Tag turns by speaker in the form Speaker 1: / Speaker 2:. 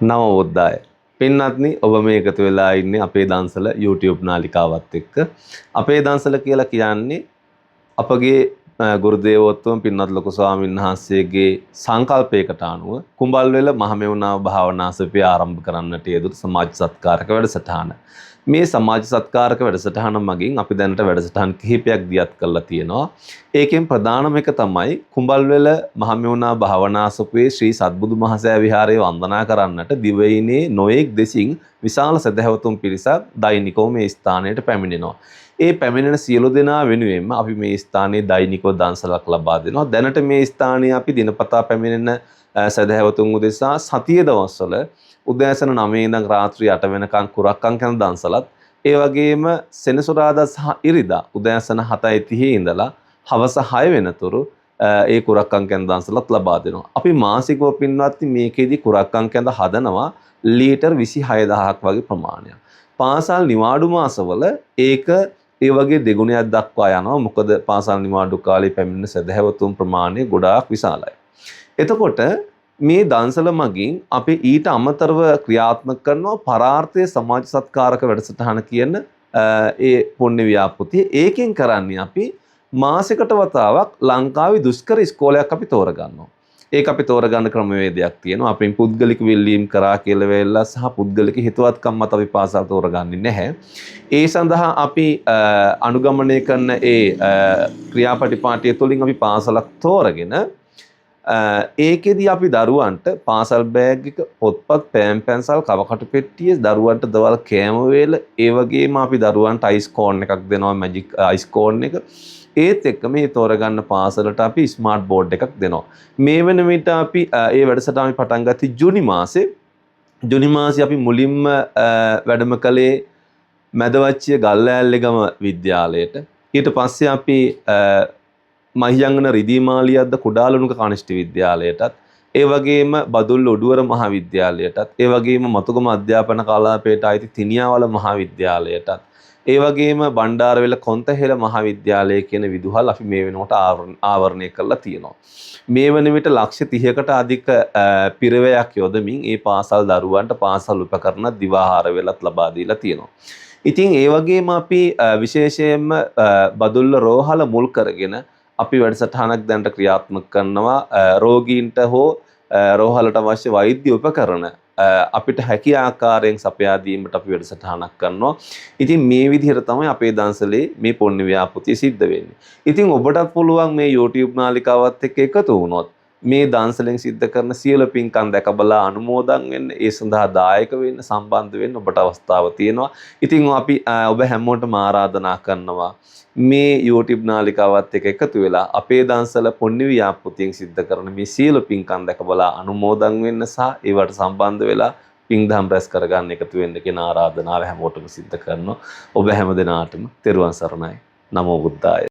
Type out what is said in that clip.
Speaker 1: නම බුද්දාය. පින්වත්නි ඔබ මේ එකතු වෙලා ඉන්නේ අපේ දන්සල YouTube නාලිකාවත් එක්ක. අපේ දන්සල කියලා කියන්නේ අපගේ ගුරු දේවෝත්තම පින්වත් ලොකු ස්වාමීන් වහන්සේගේ සංකල්පයකට අනුව කුඹල්වෙල මහමෙවුනාව භාවනාසපිය ආරම්භ කරන්නට යෙදුණු සමාජ සත්කාරක වැඩසටහන. මේ සමාජ සත්කාරක වැඩසටහන මගින් අපි දැනට වැඩසටහන් කිහිපයක් දියත් කරලා තියෙනවා. ඒකෙන් ප්‍රධානම එක තමයි කුඹල්වෙල මහමෙවුනා භාවනාසපුවේ ශ්‍රී සත්බුදු මහසෑ විහාරයේ වන්දනා කරන්නට දිවයිනේ නොයෙක් දෙසින් විශාල සදහැවතුන් පිරිසක් දෛනිකව මේ ස්ථානයට පැමිණෙනවා. ඒ පැමිණෙන සියලු දෙනා වෙනුවෙන්ම අපි මේ ස්ථානයේ දෛනිකව දන්සලක් ලබා දෙනවා. දැනට මේ ස්ථානයේ අපි දිනපතා පැමිණෙන සදහැවතුන් උදෙසා සතිය දවස්වල උදෑසන 9 ඉඳන් රාත්‍රී 8 වෙනකන් කුරක්කම් කරන දන්සලත් ඒ වගේම සෙනසුරාදා සහ ඉරිදා උදෑසන 7:30 ඉඳලා හවස 6 වෙනතුරු ඒ කුරක්කම් කරන දන්සලත් ලබා දෙනවා. අපි මාසිකව පින්වත්නි මේකෙදි කුරක්කම් කරන හදනවා ලීටර් 26000ක් වගේ ප්‍රමාණයක්. පාසල් නිවාඩු මාසවල ඒක ඒ වගේ දෙගුණයක් දක්වා යනවා. මොකද පාසල් නිවාඩු කාලේ පැමිණෙන සදහැවතුන් ප්‍රමාණය ගොඩාක් විශාලයි. එතකොට මේ දන්සල මගින් අපි ඊට අමතරව ක්‍රියාත්මක කරනවා පරාර්ථය සමාජ සත්කාරක වැඩසටහන කියන ඒ පුණ්‍ය ව්‍යාපෘතිය. ඒකෙන් කරන්නේ අපි මාසයකට වතාවක් ලංකාවේ දුෂ්කර ඉස්කෝලයක් අපි තෝරගන්නවා. ඒක අපි තෝරගන්න ක්‍රමවේදයක් තියෙනවා. අපින් පුද්ගලික විල්ලීම් කරා කියලා වෙලා සහ පුද්ගලික හිතවත්කම් මත අපි පාසල් තෝරගන්නේ නැහැ. ඒ සඳහා අපි අනුගමනය කරන ඒ ක්‍රියාපටිපාටිය තුළින් අපි පාසලක් තෝරගෙන ඒකෙදී අපි දරුවන්ට පාසල් බෑග් එක, පොත්පත්, පෑන් පැන්සල්, කවකටු පෙට්ටිය, දරුවන්ට දවල් කෑම වේල, ඒ වගේම අපි දරුවන්ට අයිස් කෝන් එකක් දෙනවා, මැජික් අයිස් කෝන් එක. ඒත් එක්ක මේ තෝරගන්න පාසලට අපි ස්මාර්ට් බෝඩ් එකක් දෙනවා. මේ වෙන විට අපි ඒ වැඩසටහන අපි පටන් ගත්තේ ජූනි මාසේ. ජූනි මාසේ අපි මුලින්ම වැඩම කළේ මැදවච්චිය ගල්ලෑල්ලේගම විද්‍යාලයට. ඊට පස්සේ අපි මහියංගන රිදීමාලියද්ද කුඩාලුණුක කනිෂ්ඨ විද්‍යාලයටත්, ඒ වගේම බදුල්ල උඩුවර මහාවිද්‍යාලයටත්, ඒ වගේම මතුගම අධ්‍යාපන කලාපයට අයිති තිනියාවල මහාවිද්‍යාලයටත්, ඒ වගේම බණ්ඩාරවෙල කොන්තහෙල මහාවිද්‍යාලය කියන විදුහල් අපි මේ වෙනකොට ආවරණය කරලා තියෙනවා. මේ වන විට ලක්ෂ 30කට අධික පිරිවැයක් යොදමින් ඒ පාසල් දරුවන්ට පාසල් උපකරණ දිවාහාර වෙලත් ලබා දීලා තියෙනවා. ඉතින් ඒ වගේම අපි විශේෂයෙන්ම බදුල්ල රෝහල මුල් කරගෙන අපි වැඩසටහනක් දැනට ක්‍රියාත්මක කරනවා. රෝගීන්ට හෝ රෝහලට අවශ්‍ය වෛද්‍ය උපකරණ අපිට හැකි ආකාරයෙන් සපයා දීමට අපි වැඩසටහනක් කරනවා. ඉතින් මේ විදිහට තමයි අපේ දන්සලේ මේ පුණ්‍ය ව්‍යාපෘතිය සිද්ධ වෙන්නේ. ඉතින් ඔබටත් පුළුවන් මේ YouTube නාලිකාවත් එක්ක එකතු වුණොත් මේ දන්සලෙන් සිද්ධ කරන සියලු පින්කම් දැක බලා අනුමෝදන් වෙන්න, ඒ සඳහා දායක වෙන්න, සම්බන්ධ වෙන්න ඔබට අවස්ථාව තියෙනවා. ඉතින් අපි ඔබ හැමෝටම ආරාධනා කරනවා මේ YouTube නාලිකාවත් එක්ක එකතු වෙලා අපේ දන්සල පුණ්‍ය ව්‍යාපෘතියෙන් සිද්ධ කරන මේ සියලු පින්කම් දැක බලා අනුමෝදන් වෙන්න සහ ඒවට සම්බන්ධ වෙලා පින් දහම් රැස් කරගන්න එකතු වෙන්න කියන ආරාධනාව හැමෝටම සිද්ධ කරනවා. ඔබ හැම දිනාටම තෙරුවන් සරණයි. නමෝ බුද්දාය.